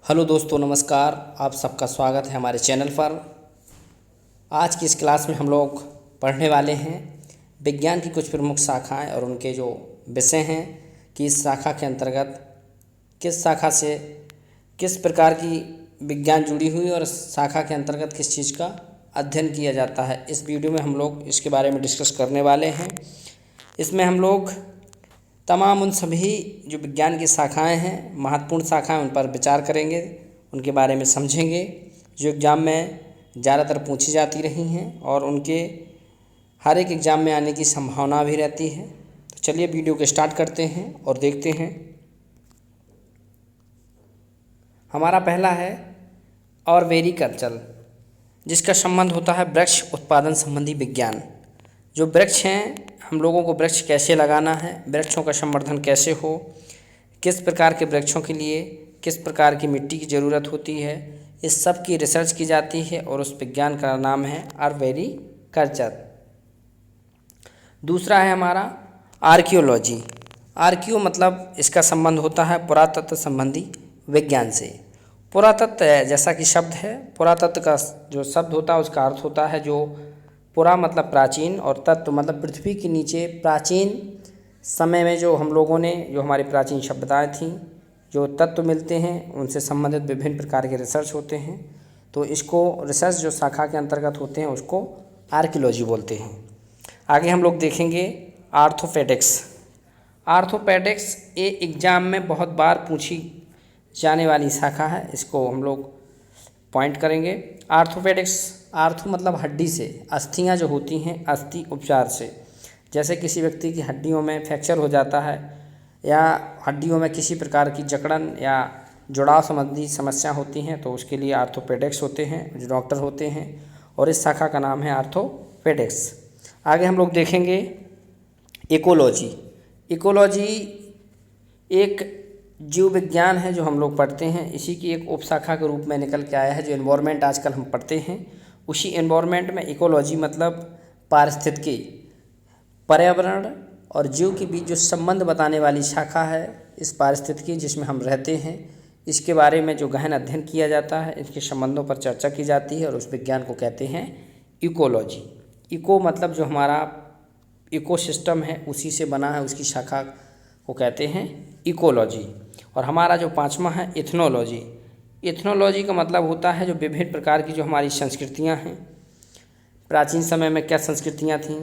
Hello दोस्तों, नमस्कार। आप सबका स्वागत है हमारे चैनल पर। आज की इस क्लास में हम लोग पढ़ने वाले हैं विज्ञान की कुछ प्रमुख शाखाएं और उनके जो विषय हैं कि इस शाखा के अंतर्गत किस शाखा से किस प्रकार की विज्ञान जुड़ी हुई और शाखा के अंतर्गत किस चीज़ का अध्ययन किया जाता है। इस वीडियो में हम लोग इसके बारे में डिस्कस करने वाले हैं। इसमें हम लोग तमाम उन सभी जो विज्ञान की शाखाएं हैं, महत्वपूर्ण शाखाएं, उन पर विचार करेंगे, उनके बारे में समझेंगे जो एग्ज़ाम में ज़्यादातर पूछी जाती रही हैं और उनके हर एक एग्ज़ाम में आने की संभावना भी रहती है। तो चलिए वीडियो को स्टार्ट करते हैं और देखते हैं। हमारा पहला है ऑर्बेरिकल्चर, जिसका संबंध होता है वृक्ष उत्पादन संबंधी विज्ञान। जो वृक्ष हैं, हम लोगों को वृक्ष कैसे लगाना है, वृक्षों का संवर्धन कैसे हो, किस प्रकार के वृक्षों के लिए किस प्रकार की मिट्टी की ज़रूरत होती है, इस सब की रिसर्च की जाती है और उस विज्ञान का नाम है ऑर्बेरिकल्चर। दूसरा है हमारा आर्कियोलॉजी। आर्कियो मतलब इसका संबंध होता है पुरातत्व संबंधी विज्ञान से। पुरातत्व जैसा कि शब्द है, पुरातत्व का जो शब्द होता है उसका अर्थ होता है जो पुरा मतलब प्राचीन और तत्व मतलब पृथ्वी के नीचे प्राचीन समय में जो हम लोगों ने जो हमारी प्राचीन सभ्यताएं थीं, जो तत्व मिलते हैं, उनसे संबंधित विभिन्न प्रकार के रिसर्च होते हैं। तो इसको रिसर्च जो शाखा के अंतर्गत होते हैं उसको आर्कियोलॉजी बोलते हैं। आगे हम लोग देखेंगे आर्थोपेडिक्स। आर्थोपेडिक्स ये एग्ज़ाम में बहुत बार पूछी जाने वाली शाखा है, इसको हम लोग पॉइंट करेंगे। आर्थोपेडिक्स, आर्थो मतलब हड्डी से, अस्थियां जो होती हैं अस्थि उपचार से। जैसे किसी व्यक्ति की हड्डियों में फ्रैक्चर हो जाता है या हड्डियों में किसी प्रकार की जकड़न या जुड़ाव संबंधी समस्या होती हैं तो उसके लिए आर्थोपेडिक्स होते हैं, जो डॉक्टर होते हैं, और इस शाखा का नाम है आर्थोपेडिक्स। आगे हम लोग देखेंगे इकोलॉजी। इकोलॉजी एक जीव विज्ञान है जो हम लोग पढ़ते हैं, इसी की एक उपशाखा के रूप में निकल के आया है। जो एनवायरनमेंट आजकल हम पढ़ते हैं, उसी एनवायरनमेंट में इकोलॉजी मतलब पारिस्थितिकी, पर्यावरण और जीव के बीच जो संबंध बताने वाली शाखा है। इस पारिस्थितिकी जिसमें हम रहते हैं, इसके बारे में जो गहन अध्ययन किया जाता है, इसके संबंधों पर चर्चा की जाती है और उस विज्ञान को कहते हैं इकोलॉजी। इको मतलब जो हमारा इकोसिस्टम है उसी से बना है, उसकी शाखा को कहते हैं इकोलॉजी। और हमारा जो पांचवा है इथनोलॉजी। इथनोलॉजी का मतलब होता है जो विभिन्न प्रकार की जो हमारी संस्कृतियां हैं, प्राचीन समय में क्या संस्कृतियां थीं,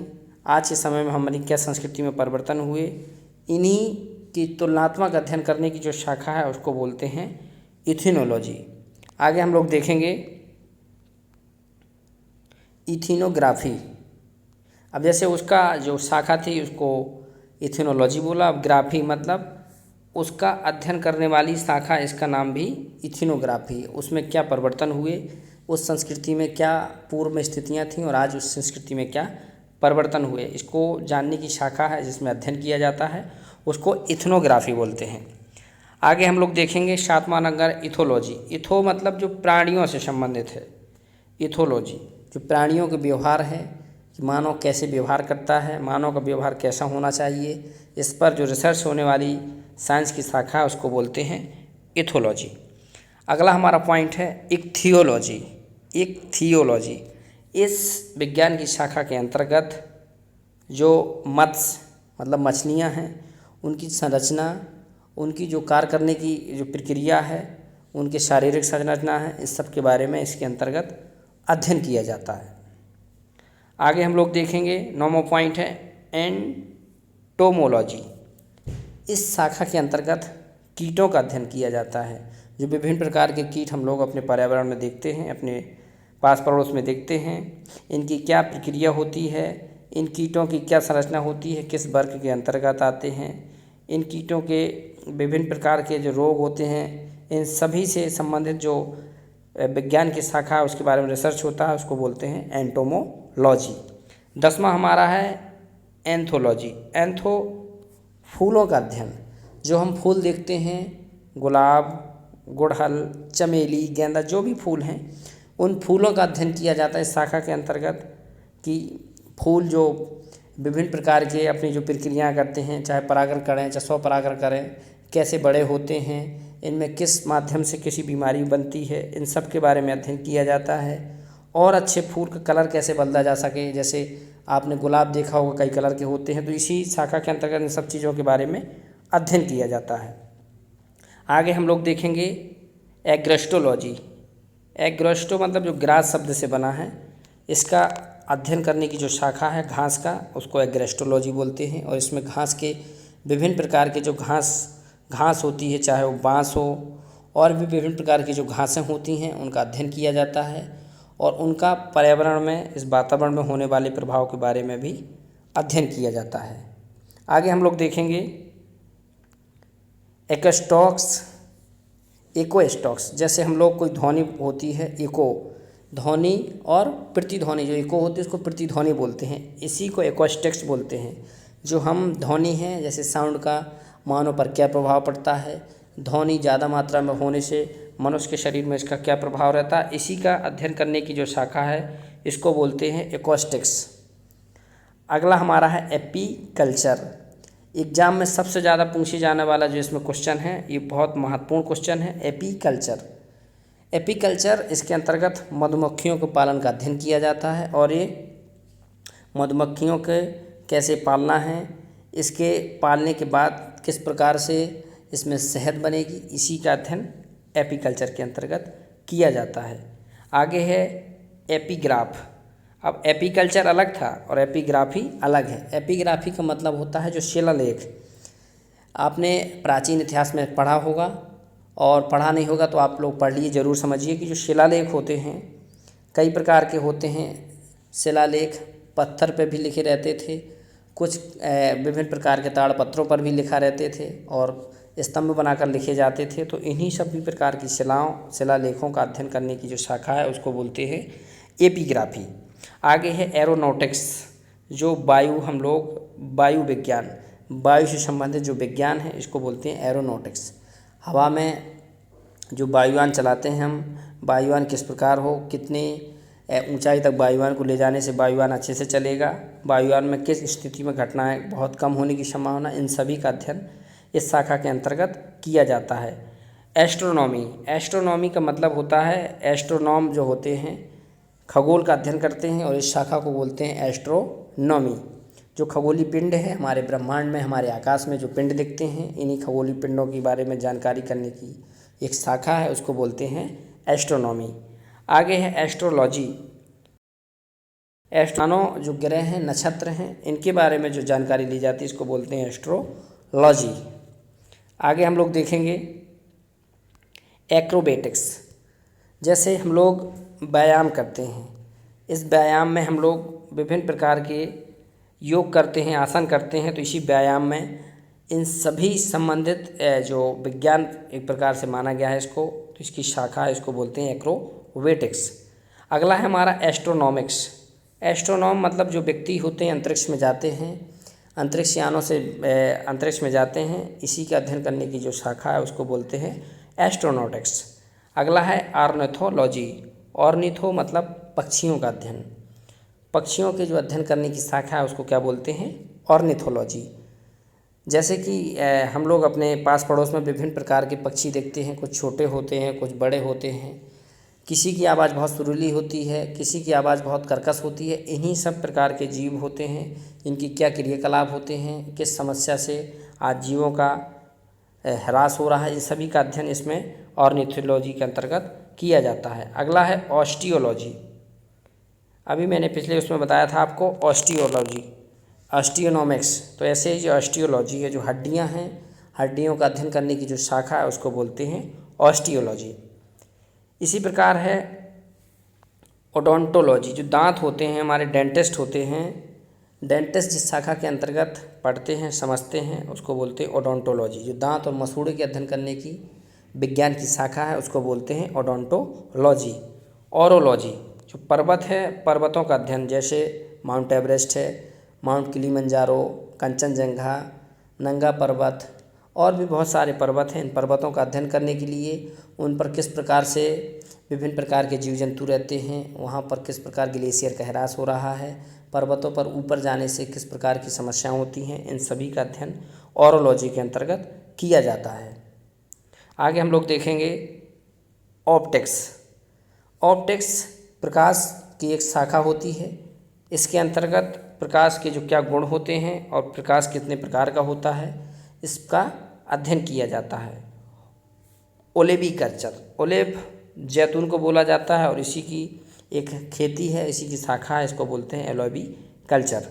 आज के समय में हमारी क्या संस्कृति में परिवर्तन हुए, इन्हीं की तुलनात्मक अध्ययन करने की जो शाखा है उसको बोलते हैं इथनोलॉजी। आगे हम लोग देखेंगे इथिनोग्राफी। अब जैसे उसका जो शाखा थी उसको इथिनोलॉजी बोला, अब ग्राफी मतलब उसका अध्ययन करने वाली शाखा, इसका नाम भी इथिनोग्राफी। उसमें क्या परिवर्तन हुए, उस संस्कृति में क्या पूर्व में स्थितियाँ थीं और आज उस संस्कृति में क्या परिवर्तन हुए, इसको जानने की शाखा है जिसमें अध्ययन किया जाता है, उसको इथनोग्राफी बोलते हैं। आगे हम लोग देखेंगे सातवां नंबर इथोलॉजी। इथो मतलब जो प्राणियों से संबंधित है, इथोलॉजी जो प्राणियों के व्यवहार है कि मानव कैसे व्यवहार करता है, मानव का व्यवहार कैसा होना चाहिए, इस पर जो रिसर्च होने वाली साइंस की शाखा है उसको बोलते हैं इथोलॉजी। अगला हमारा पॉइंट है इक्थियोलॉजी। इक्थियोलॉजी इस विज्ञान की शाखा के अंतर्गत जो मत्स्य मतलब मछलियां हैं, उनकी संरचना, उनकी जो कार्य करने की जो प्रक्रिया है, उनके शारीरिक संरचना है, इस सब के बारे में इसके अंतर्गत अध्ययन किया जाता है। आगे हम लोग देखेंगे नौवां पॉइंट है एंटोमोलॉजी। इस शाखा के अंतर्गत कीटों का अध्ययन किया जाता है। जो विभिन्न प्रकार के कीट हम लोग अपने पर्यावरण में देखते हैं, अपने पास पड़ोस में देखते हैं, इनकी क्या प्रक्रिया होती है, इन कीटों की क्या संरचना होती है, किस वर्ग के अंतर्गत आते हैं, इन कीटों के विभिन्न प्रकार के जो रोग होते हैं, इन सभी से संबंधित जो विज्ञान की शाखा है उसके बारे में रिसर्च होता है, उसको बोलते हैं एंटोमोलॉजी। 10वां हमारा है एंथोलॉजी। एंथो फूलों का अध्ययन। जो हम फूल देखते हैं, गुलाब, गुड़हल, चमेली, गेंदा, जो भी फूल हैं, उन फूलों का अध्ययन किया जाता है इस शाखा के अंतर्गत कि फूल जो विभिन्न प्रकार के अपनी जो प्रक्रियाएँ करते हैं, चाहे परागण करें चाहे स्वपरागण करें, कैसे बड़े होते हैं, इनमें किस माध्यम से किसी बीमारी बनती है, इन सब के बारे में अध्ययन किया जाता है। और अच्छे फूल का कलर कैसे बदला जा सके, जैसे आपने गुलाब देखा होगा कई कलर के होते हैं, तो इसी शाखा के अंतर्गत इन सब चीज़ों के बारे में अध्ययन किया जाता है। आगे हम लोग देखेंगे एग्रेस्टोलॉजी। एग्रेस्टो मतलब जो ग्रास शब्द से बना है, इसका अध्ययन करने की जो शाखा है घास का, उसको एग्रेस्टोलॉजी बोलते हैं। और इसमें घास के विभिन्न प्रकार के जो घास होती है, चाहे वो बाँस हो और भी विभिन्न प्रकार की जो घासें होती हैं, उनका अध्ययन किया जाता है और उनका पर्यावरण में, इस वातावरण में होने वाले प्रभाव के बारे में भी अध्ययन किया जाता है। आगे हम लोग देखेंगे इकोस्टॉक्स। जैसे हम लोग कोई ध्वनि होती है, इको ध्वनि और प्रतिध्वनि, जो इको होती है उसको प्रतिध्वनि बोलते हैं, इसी को इकोस्टिक्स बोलते हैं। जो हम ध्वनि हैं, जैसे साउंड का मानव पर क्या प्रभाव पड़ता है, ध्वनि ज़्यादा मात्रा में होने से मनुष्य के शरीर में इसका क्या प्रभाव रहता है, इसी का अध्ययन करने की जो शाखा है इसको बोलते हैं इकोस्टिक्स। अगला हमारा है एपीकल्चर। एग्जाम में सबसे ज़्यादा पूछे जाने वाला जो इसमें क्वेश्चन है, ये बहुत महत्वपूर्ण क्वेश्चन है, एपीकल्चर। एपीकल्चर इसके अंतर्गत मधुमक्खियों के पालन का अध्ययन किया जाता है और ये मधुमक्खियों के कैसे पालना है, इसके पालने के बाद किस प्रकार से इसमें शहद बनेगी, इसी का अध्ययन एपीकल्चर के अंतर्गत किया जाता है। आगे है एपीग्राफ। अब एपीकल्चर अलग था और एपीग्राफी अलग है। एपीग्राफी का मतलब होता है जो शिलालेख। आपने प्राचीन इतिहास में पढ़ा होगा और पढ़ा नहीं होगा तो आप लोग पढ़ लिए, ज़रूर समझिए कि जो शिलालेख होते हैं कई प्रकार के होते हैं। शिलालेख पत्थर पे भी लिखे रहते थे, कुछ विभिन्न प्रकार के ताड़पत्रों पर भी लिखा रहते थे और स्तंभ बनाकर लिखे जाते थे। तो इन्हीं सभी प्रकार की शिलालेखों का अध्ययन करने की जो शाखा है उसको बोलते हैं एपीग्राफी। आगे है एरोनॉटिक्स, जो वायु विज्ञान, वायु से संबंधित जो विज्ञान है इसको बोलते हैं एरोनॉटिक्स। हवा में जो वायुयान चलाते हैं हम, वायुयान किस प्रकार हो, कितने ऊंचाई तक वायुयान को ले जाने से वायुयान अच्छे से चलेगा, वायुयान में किस स्थिति में घटनाएं बहुत कम होने की संभावना, इन सभी का अध्ययन इस शाखा के अंतर्गत किया जाता है। एस्ट्रोनॉमी का मतलब होता है, एस्ट्रोनॉम जो होते हैं खगोल का अध्ययन करते हैं और इस शाखा को बोलते हैं एस्ट्रोनॉमी। जो खगोलीय पिंड है हमारे ब्रह्मांड में, हमारे आकाश में जो पिंड दिखते हैं, इन्हीं खगोलीय पिंडों के बारे में जानकारी करने की एक शाखा है, उसको बोलते हैं एस्ट्रोनॉमी। आगे है एस्ट्रोलॉजी। जो ग्रह हैं, नक्षत्र हैं, इनके बारे में जो जानकारी ली जाती है इसको बोलते हैं एस्ट्रोलॉजी। आगे हम लोग देखेंगे एक्रोबेटिक्स। जैसे हम लोग व्यायाम करते हैं, इस व्यायाम में हम लोग विभिन्न प्रकार के योग करते हैं, आसन करते हैं, तो इसी व्यायाम में इन सभी संबंधित जो विज्ञान एक प्रकार से माना गया है इसको, तो इसकी शाखा है, इसको बोलते हैं एक्रोबेटिक्स। अगला है हमारा एस्ट्रोनॉमिक्स। एस्ट्रोनॉम मतलब जो व्यक्ति होते हैं अंतरिक्ष में जाते हैं, अंतरिक्ष यानों से अंतरिक्ष में जाते हैं, इसी का अध्ययन करने की जो शाखा है उसको बोलते हैं एस्ट्रोनॉटिक्स। अगला है ऑर्निथोलॉजी। ऑर्निथो मतलब पक्षियों का अध्ययन, पक्षियों के जो अध्ययन करने की शाखा है उसको क्या बोलते हैं, ऑर्निथोलॉजी। जैसे कि हम लोग अपने पास पड़ोस में विभिन्न प्रकार के पक्षी देखते हैं, कुछ छोटे होते हैं, कुछ बड़े होते हैं, किसी की आवाज़ बहुत सुरीली होती है, किसी की आवाज़ बहुत कर्कश होती है। इन्हीं सब प्रकार के जीव होते हैं, इनकी क्या क्रियाकलाप होते हैं, किस समस्या से आज जीवों का ह्रास हो रहा है, इन सभी का अध्ययन इसमें ऑर्निथोलॉजी के अंतर्गत किया जाता है। अगला है ऑस्टियोलॉजी। अभी मैंने पिछले उसमें बताया था आपको ऑस्टियोलॉजी, ऑस्टियोनॉमिक्स। तो ऐसे ही जो ऑस्टियोलॉजी है, जो हड्डियाँ हैं, हड्डियों का अध्ययन करने की जो शाखा है उसको बोलते हैं ऑस्टियोलॉजी। इसी प्रकार है ओडोंटोलॉजी। जो दांत होते हैं, हमारे डेंटिस्ट होते हैं, डेंटिस्ट जिस शाखा के अंतर्गत पढ़ते हैं, समझते हैं, उसको बोलते हैं ओडोंटोलॉजी। जो दांत और मसूड़े के अध्ययन करने की विज्ञान की शाखा है उसको बोलते हैं ओडोंटोलॉजी। ओरोलॉजी, जो पर्वत है, पर्वतों का अध्ययन, जैसे माउंट एवरेस्ट है, माउंट किलिमंजारो, कंचनजंगा, नंगा पर्वत और भी बहुत सारे पर्वत हैं। इन पर्वतों का अध्ययन करने के लिए उन पर किस प्रकार से विभिन्न प्रकार के जीव जंतु रहते हैं, वहाँ पर किस प्रकार ग्लेशियर का ह्रास हो रहा है, पर्वतों पर ऊपर जाने से किस प्रकार की समस्याएं होती हैं, इन सभी का अध्ययन ओरोलॉजी के अंतर्गत किया जाता है। आगे हम लोग देखेंगे ऑप्टिक्स। ऑप्टिक्स प्रकाश की एक शाखा होती है। इसके अंतर्गत प्रकाश के जो क्या गुण होते हैं और प्रकाश कितने प्रकार का होता है, इसका अध्ययन किया जाता है। ओलेवी कल्चर, ओलेव जैतून को बोला जाता है और इसी की एक खेती है, इसी की शाखा है, इसको बोलते हैं ओलेवी कल्चर।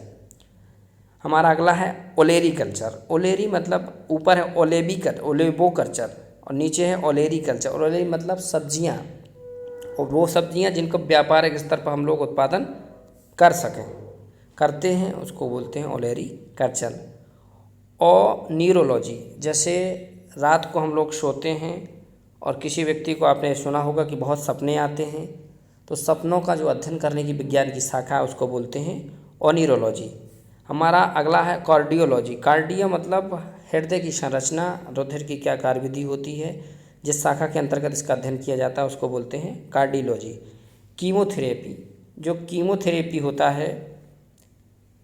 हमारा अगला है ओलेरी कल्चर। ओलेरी मतलब ऊपर है ओलेवो कल्चर और नीचे है ओलेरी कल्चर। ओलेरी मतलब सब्जियां, और वो सब्जियां जिनको व्यापारिक स्तर पर हम लोग उत्पादन करते हैं, उसको बोलते हैं ओलेरी कल्चर। और न्यूरोलॉजी, जैसे रात को हम लोग सोते हैं और किसी व्यक्ति को आपने सुना होगा कि बहुत सपने आते हैं, तो सपनों का जो अध्ययन करने की विज्ञान की शाखा है उसको बोलते हैं ओनिरोलॉजी। हमारा अगला है कार्डियोलॉजी। कार्डियो मतलब हृदय की संरचना, रुधिर की क्या कार्यविधि होती है, जिस शाखा के अंतर्गत इसका अध्ययन किया जाता है उसको बोलते हैं कार्डियोलॉजी। कीमोथेरेपी, जो कीमोथेरेपी होता है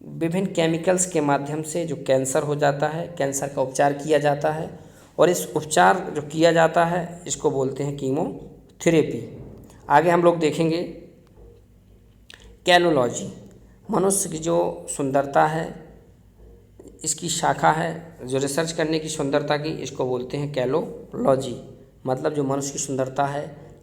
विभिन्न केमिकल्स के माध्यम से जो कैंसर हो जाता है, कैंसर का उपचार किया जाता है और इस उपचार जो किया जाता है इसको बोलते हैं कीमोथेरेपी। आगे हम लोग देखेंगे कैनोलॉजी। मनुष्य की जो सुंदरता है इसकी शाखा है, जो रिसर्च करने की सुंदरता की, इसको बोलते हैं कैलोलॉजी। मतलब जो मनुष्य की सुंदरता है,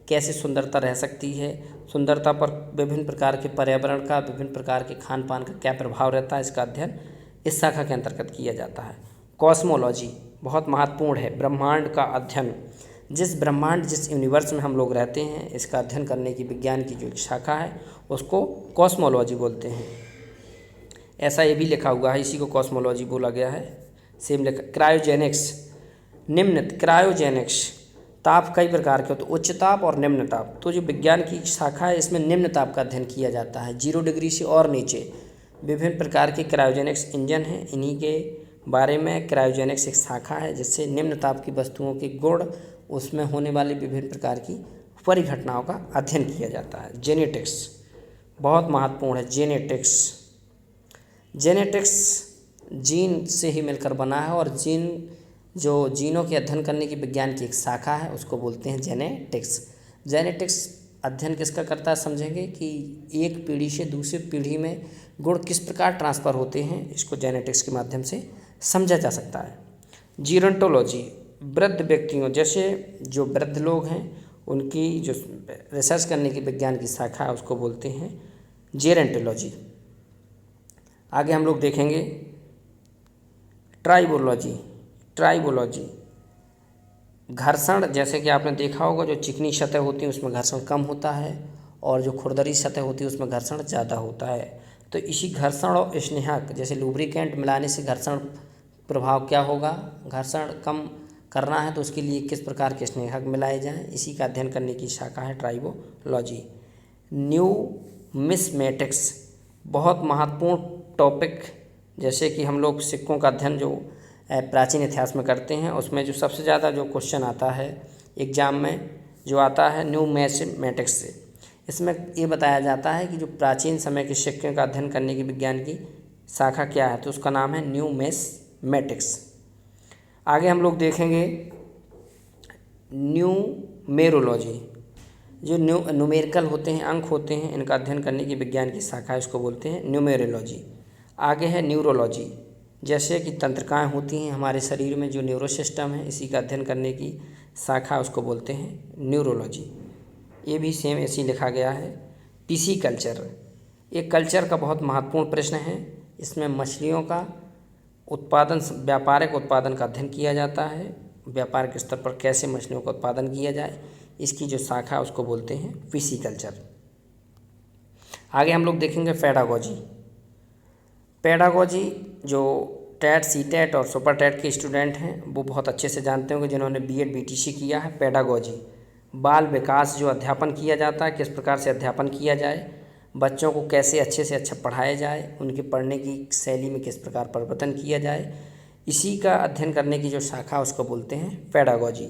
कैसे सुंदरता रह सकती है, सुंदरता पर विभिन्न प्रकार के पर्यावरण का, विभिन्न प्रकार के खान पान का क्या प्रभाव रहता है, इसका अध्ययन इस शाखा के अंतर्गत किया जाता है। कॉस्मोलॉजी बहुत महत्वपूर्ण है, ब्रह्मांड का अध्ययन। जिस यूनिवर्स में हम लोग रहते हैं, इसका अध्ययन करने की विज्ञान की जो शाखा है उसको कॉस्मोलॉजी बोलते हैं। ऐसा ये भी लिखा हुआ है, इसी को कॉस्मोलॉजी बोला गया है, सेम लिखा। क्रायोजेनिक्स, क्रायोजेनिक्स, ताप कई प्रकार के होते हैं, उच्च ताप और निम्न ताप। तो जो विज्ञान की शाखा है इसमें निम्न ताप का अध्ययन किया जाता है, 0 डिग्री से और नीचे। विभिन्न प्रकार के क्रायोजेनिक्स इंजन हैं, इन्हीं के बारे में क्रायोजेनिक्स एक शाखा है जिससे निम्न ताप की वस्तुओं के गुण, उसमें होने वाली विभिन्न प्रकार की परिघटनाओं का अध्ययन किया जाता है। जेनेटिक्स बहुत महत्वपूर्ण है। जेनेटिक्स जीन से ही मिलकर बना है और जीनों के अध्ययन करने की विज्ञान की एक शाखा है, उसको बोलते हैं जेनेटिक्स अध्ययन किसका करता है समझेंगे कि एक पीढ़ी से दूसरी पीढ़ी में गुण किस प्रकार ट्रांसफ़र होते हैं, इसको जेनेटिक्स के माध्यम से समझा जा सकता है। जीरोंटोलॉजी, वृद्ध व्यक्तियों, जैसे जो वृद्ध लोग हैं उनकी जो रिसर्च करने की विज्ञान की शाखा है उसको बोलते हैं जेरोंटोलॉजी। आगे हम लोग देखेंगे ट्राइबोलॉजी। घर्षण, जैसे कि आपने देखा होगा जो चिकनी सतह होती है उसमें घर्षण कम होता है और जो खुरदरी सतह होती है उसमें घर्षण ज़्यादा होता है। तो इसी घर्षण और स्नेहक, जैसे लुब्रिकेंट मिलाने से घर्षण प्रभाव क्या होगा, घर्षण कम करना है तो उसके लिए किस प्रकार के स्नेहक मिलाए जाएं, इसी का अध्ययन करने की शाखा है ट्राइबोलॉजी। न्यूमिस्मेटिक्स बहुत महत्वपूर्ण टॉपिक, जैसे कि हम लोग सिक्कों का अध्ययन जो प्राचीन इतिहास में करते हैं उसमें जो सबसे ज़्यादा जो क्वेश्चन आता है एग्जाम में जो आता है न्यूमिस्मेटिक्स से, इसमें ये बताया जाता है कि जो प्राचीन समय के सिक्के का अध्ययन करने की विज्ञान की शाखा क्या है, तो उसका नाम है न्यूमिस्मेटिक्स। आगे हम लोग देखेंगे न्यूमेरोलॉजी। जो न्यूमेरिकल होते हैं, अंक होते हैं, इनका अध्ययन करने की विज्ञान की शाखा है, इसको बोलते हैं न्यूमेरोलॉजी। आगे है न्यूरोलॉजी, जैसे कि तंत्रिकाएँ होती हैं हमारे शरीर में, जो न्यूरो सिस्टम है इसी का अध्ययन करने की शाखा उसको बोलते हैं न्यूरोलॉजी। ये भी सेम ऐसे ही लिखा गया है। पीसी कल्चर, ये कल्चर का बहुत महत्वपूर्ण प्रश्न है, इसमें मछलियों का उत्पादन, व्यापारिक उत्पादन का अध्ययन किया जाता है, व्यापारिक स्तर पर कैसे मछलियों का उत्पादन किया जाए, इसकी जो शाखा है उसको बोलते हैं पीसी कल्चर। आगे हम लोग देखेंगे पेडागोजी, जो टेट, सीटेट और सुपर टेट के स्टूडेंट हैं वो बहुत अच्छे से जानते होंगे जिन्होंने बीएड बीटीसी किया है। पेडागोजी बाल विकास, जो अध्यापन किया जाता है, किस प्रकार से अध्यापन किया जाए, बच्चों को कैसे अच्छे से अच्छा पढ़ाया जाए, उनके पढ़ने की शैली में किस प्रकार परिवर्तन किया जाए, इसी का अध्ययन करने की जो शाखा उसको बोलते हैं पेडागोजी।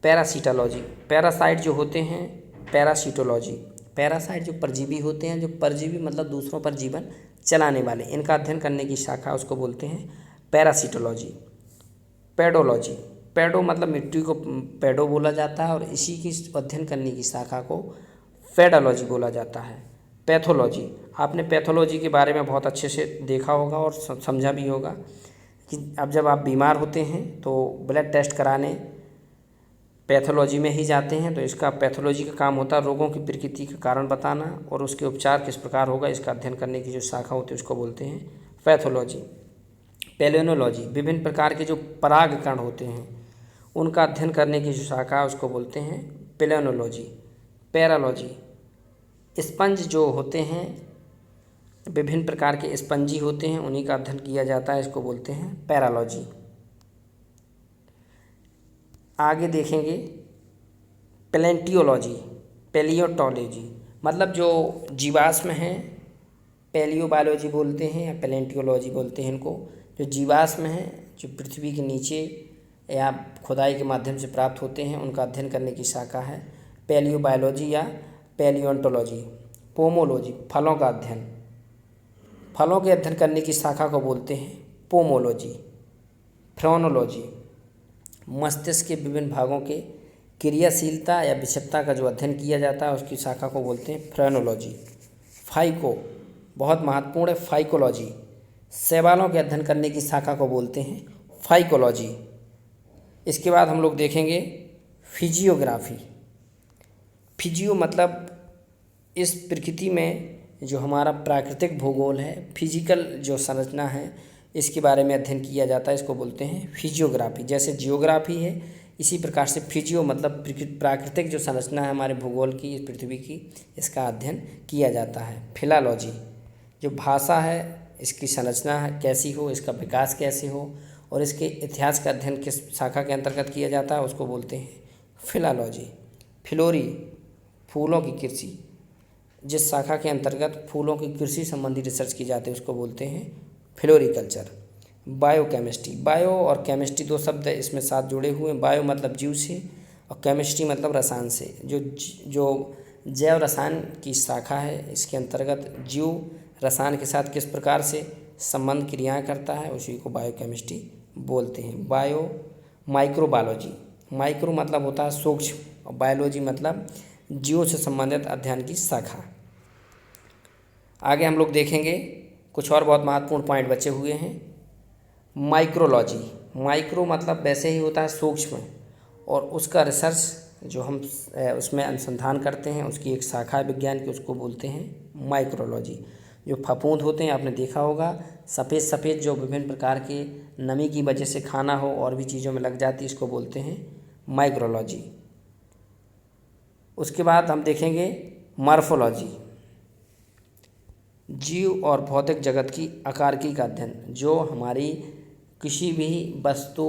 पैरासीटोलॉजी, पैरासाइट जो होते हैं, पैरासीटोलॉजी, पैरासाइट जो परजीवी होते हैं, जो परजीवी मतलब दूसरों पर जीवन चलाने वाले, इनका अध्ययन करने की शाखा उसको बोलते हैं पैरासीटोलॉजी। पेडोलॉजी, पेडो मतलब मिट्टी को पेडो बोला जाता है और इसी की अध्ययन करने की शाखा को पेडोलॉजी बोला जाता है। पैथोलॉजी, आपने पैथोलॉजी के बारे में बहुत अच्छे से देखा होगा और समझा भी होगा कि अब जब आप बीमार होते हैं तो ब्लड टेस्ट कराने पैथोलॉजी में ही जाते हैं। तो इसका पैथोलॉजी का काम होता है रोगों की प्रकृति का कारण बताना और उसके उपचार किस प्रकार होगा इसका अध्ययन करने की जो शाखा होती है उसको बोलते हैं पैथोलॉजी। पेलेनोलॉजी, विभिन्न प्रकार के जो पराग कण होते हैं उनका अध्ययन करने की जो शाखा है उसको बोलते हैं पेलेनोलॉजी। पैरालॉजी, स्पंज जो होते हैं, विभिन्न प्रकार के स्पंजी होते हैं उन्हीं का अध्ययन किया जाता है, इसको बोलते हैं पैरालॉजी। आगे देखेंगे पेलेंटियोलॉजी, पेलियोटोलॉजी, मतलब जो जीवाश्म हैं, पेलियोबायोलॉजी बोलते हैं या पेलेंटियोलॉजी बोलते हैं इनको। जो जीवाश्म हैं जो पृथ्वी के नीचे या खुदाई के माध्यम से प्राप्त होते हैं उनका अध्ययन करने की शाखा है पेलियोबायोलॉजी या पेलियोंटोलॉजी। पोमोलॉजी, फलों का अध्ययन, फलों के अध्ययन करने की शाखा को बोलते हैं पोमोलॉजी। फ्रेनोलॉजी, मस्तिष्क के विभिन्न भागों के क्रियाशीलता या विक्षिप्तता का जो अध्ययन किया जाता है उसकी शाखा को बोलते हैं फ्रेनोलॉजी। फाइको, बहुत महत्वपूर्ण है, फाइकोलॉजी, शैवालों के अध्ययन करने की शाखा को बोलते हैं फाइकोलॉजी। इसके बाद हम लोग देखेंगे फिजियोग्राफी। फिजियो मतलब इस प्रकृति में जो हमारा प्राकृतिक भूगोल है, फिजिकल जो संरचना है इसके बारे में अध्ययन किया जाता है, इसको बोलते हैं फिजियोग्राफी। जैसे जियोग्राफी है इसी प्रकार से फिजियो मतलब प्राकृतिक जो संरचना है हमारे भूगोल की, इस पृथ्वी की, इसका अध्ययन किया जाता है। फिलालॉजी, जो भाषा है इसकी संरचना है कैसी हो, इसका विकास कैसे हो और इसके इतिहास का अध्ययन किस शाखा के अंतर्गत किया जाता है उसको बोलते हैं फिलालॉजी। फिलोरी, फूलों की कृषि, जिस शाखा के अंतर्गत फूलों की कृषि संबंधी रिसर्च की जाती है उसको बोलते हैं फ्लोरिकल्चर। बायोकेमिस्ट्री, बायो और केमिस्ट्री दो शब्द इसमें साथ जुड़े हुए हैं। बायो मतलब जीव से और केमिस्ट्री मतलब रसायन से। जो जैव रसायन की शाखा है इसके अंतर्गत जीव रसायन के साथ किस प्रकार से संबंध क्रियाएं करता है उसी को बायोकेमिस्ट्री बोलते हैं। माइक्रोबायोलॉजी, माइक्रो मतलब होता है सूक्ष्म और बायोलॉजी मतलब जीवों से संबंधित अध्ययन की शाखा। आगे हम लोग देखेंगे कुछ और बहुत महत्वपूर्ण पॉइंट बचे हुए हैं। माइक्रोलॉजी, माइक्रो मतलब वैसे ही होता है सूक्ष्म और उसका रिसर्च जो हम उसमें अनुसंधान करते हैं उसकी एक शाखा विज्ञान की, उसको बोलते हैं माइक्रोलॉजी। जो फफूंद होते हैं आपने देखा होगा सफ़ेद सफ़ेद जो विभिन्न प्रकार के नमी की वजह से खाना हो और भी चीज़ों में लग जाती है, इसको बोलते हैं माइक्रोलॉजी। उसके बाद हम देखेंगे मॉर्फोलॉजी, जीव और भौतिक जगत की आकारिकी का अध्ययन, जो हमारी किसी भी वस्तु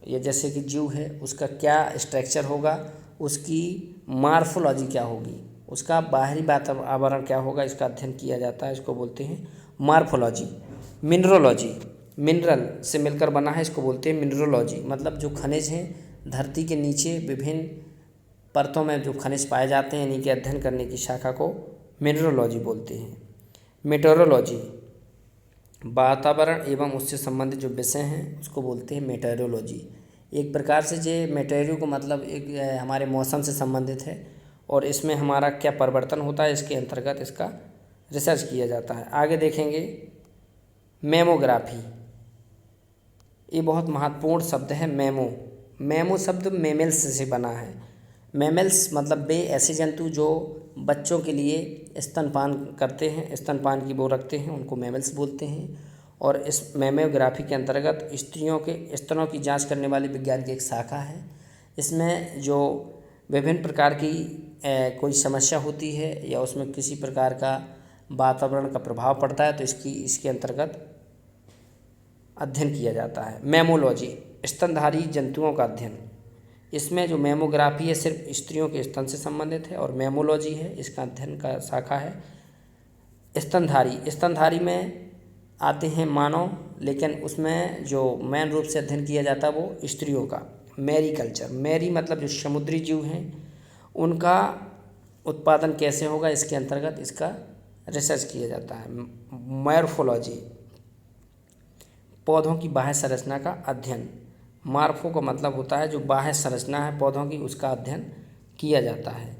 या जैसे कि जीव है उसका क्या स्ट्रक्चर होगा, उसकी मॉर्फोलॉजी क्या होगी, उसका बाहरी वातावरण क्या होगा, इसका अध्ययन किया जाता है, इसको बोलते हैं मॉर्फोलॉजी। मिनरोलॉजी, मिनरल से मिलकर बना है, इसको बोलते हैं मिनरोलॉजी, मतलब जो खनिज हैं धरती के नीचे विभिन्न परतों में जो खनिज पाए जाते हैं इन्हीं के अध्ययन करने की शाखा को मिनरोलॉजी बोलते हैं। मेटेरोलॉजी, वातावरण एवं उससे संबंधित जो विषय हैं उसको बोलते हैं मेटेरोलॉजी। एक प्रकार से ये मेटेरियो को मतलब एक हमारे मौसम से संबंधित है और इसमें हमारा क्या परिवर्तन होता है इसके अंतर्गत इसका रिसर्च किया जाता है। आगे देखेंगे मेमोग्राफी, ये बहुत महत्वपूर्ण शब्द है। मेमो शब्द मेमल्स से बना है। मेमल्स मतलब वे ऐसे जंतु जो बच्चों के लिए स्तनपान करते हैं, स्तनपान की वो रखते हैं, उनको मेमल्स बोलते हैं। और इस मेमोग्राफी के अंतर्गत स्त्रियों के स्तनों की जांच करने वाली विज्ञान की एक शाखा है। इसमें जो विभिन्न प्रकार की कोई समस्या होती है या उसमें किसी प्रकार का वातावरण का प्रभाव पड़ता है तो इसके अंतर्गत अध्ययन किया जाता है। मेमोलॉजी, स्तनधारी जंतुओं का अध्ययन, इसमें जो मेमोग्राफी है सिर्फ स्त्रियों के स्तन से संबंधित है और मेमोलॉजी है इसका अध्ययन का शाखा है स्तनधारी। स्तनधारी में आते हैं मानव, लेकिन उसमें जो मेन रूप से अध्ययन किया जाता है वो स्त्रियों का। मैरीकल्चर, मैरी मतलब जो समुद्री जीव हैं उनका उत्पादन कैसे होगा इसके अंतर्गत इसका रिसर्च किया जाता है। मॉर्फोलॉजी, पौधों की बाह्य संरचना का अध्ययन। मार्फो का मतलब होता है जो बाह्य संरचना है पौधों की, उसका अध्ययन किया जाता है।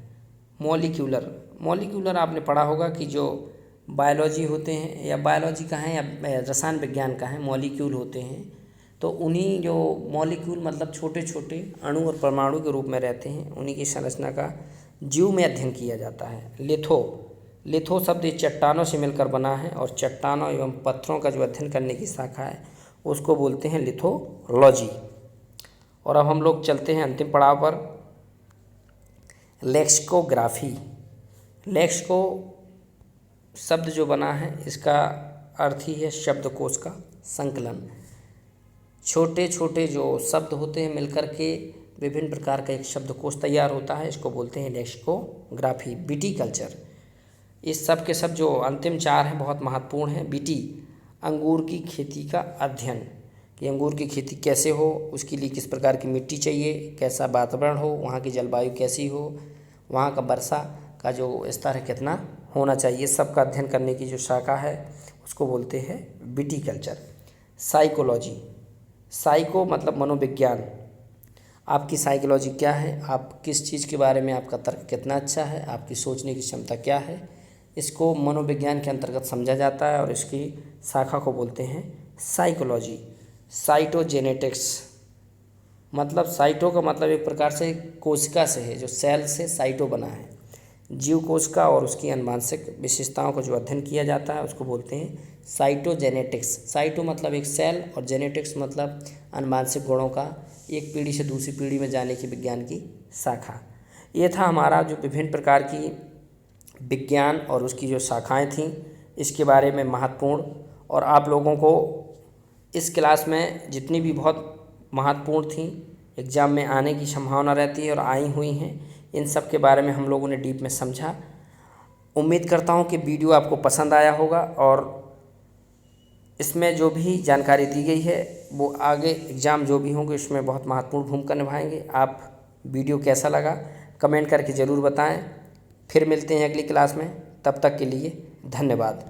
मॉलिक्यूलर आपने पढ़ा होगा कि जो बायोलॉजी होते हैं या बायोलॉजी का है या रसायन विज्ञान का है, मॉलिक्यूल होते हैं, तो उन्हीं जो मॉलिक्यूल मतलब छोटे छोटे अणु और परमाणु के रूप में रहते हैं, उन्हीं की संरचना का जीव में अध्ययन किया जाता है। लिथो शब्द ये चट्टानों से मिलकर बना है और चट्टानों एवं पत्थरों का जो अध्ययन करने की शाखा है उसको बोलते हैं लिथोलॉजी। और अब हम लोग चलते हैं अंतिम पड़ाव पर, लेक्सिकोग्राफी। लेक्सिको शब्द जो बना है इसका अर्थ ही है शब्दकोश का संकलन। छोटे छोटे जो शब्द होते हैं मिलकर के विभिन्न प्रकार का एक शब्दकोश तैयार होता है, इसको बोलते हैं लेक्सिकोग्राफी। विटीकल्चर, इस सब के सब जो अंतिम चार हैं बहुत महत्वपूर्ण हैं। विटी, अंगूर की खेती का अध्ययन, कि अंगूर की खेती कैसे हो, उसके लिए किस प्रकार की मिट्टी चाहिए, कैसा वातावरण हो, वहाँ की जलवायु कैसी हो, वहाँ का वर्षा का जो स्तर है कितना होना चाहिए, सबका अध्ययन करने की जो शाखा है उसको बोलते हैं विटीकल्चर। साइकोलॉजी, साइको मतलब मनोविज्ञान, आपकी साइकोलॉजी क्या है, आप किस चीज़ के बारे में, आपका तर्क कितना अच्छा है, आपकी सोचने की क्षमता क्या है, इसको मनोविज्ञान के अंतर्गत समझा जाता है और इसकी शाखा को बोलते हैं साइकोलॉजी। साइटोजेनेटिक्स, मतलब साइटो का मतलब एक प्रकार से कोशिका से है, जो सेल से साइटो बना है, जीव कोशिका और उसकी आनुवंशिक विशेषताओं को जो अध्ययन किया जाता है उसको बोलते हैं साइटोजेनेटिक्स। साइटो मतलब एक सेल और जेनेटिक्स मतलब आनुवंशिक गुणों का एक पीढ़ी से दूसरी पीढ़ी में जाने की विज्ञान की शाखा। ये था हमारा जो विभिन्न प्रकार की विज्ञान और उसकी जो शाखाएं थीं, इसके बारे में महत्वपूर्ण, और आप लोगों को इस क्लास में जितनी भी बहुत महत्वपूर्ण थी एग्ज़ाम में आने की संभावना रहती है और आई हुई हैं, इन सब के बारे में हम लोगों ने डीप में समझा। उम्मीद करता हूँ कि वीडियो आपको पसंद आया होगा और इसमें जो भी जानकारी दी गई है वो आगे एग्ज़ाम जो भी होंगे उसमें बहुत महत्वपूर्ण भूमिका निभाएंगे। आप वीडियो कैसा लगा कमेंट करके ज़रूर बताएं। फिर मिलते हैं अगली क्लास में, तब तक के लिए धन्यवाद।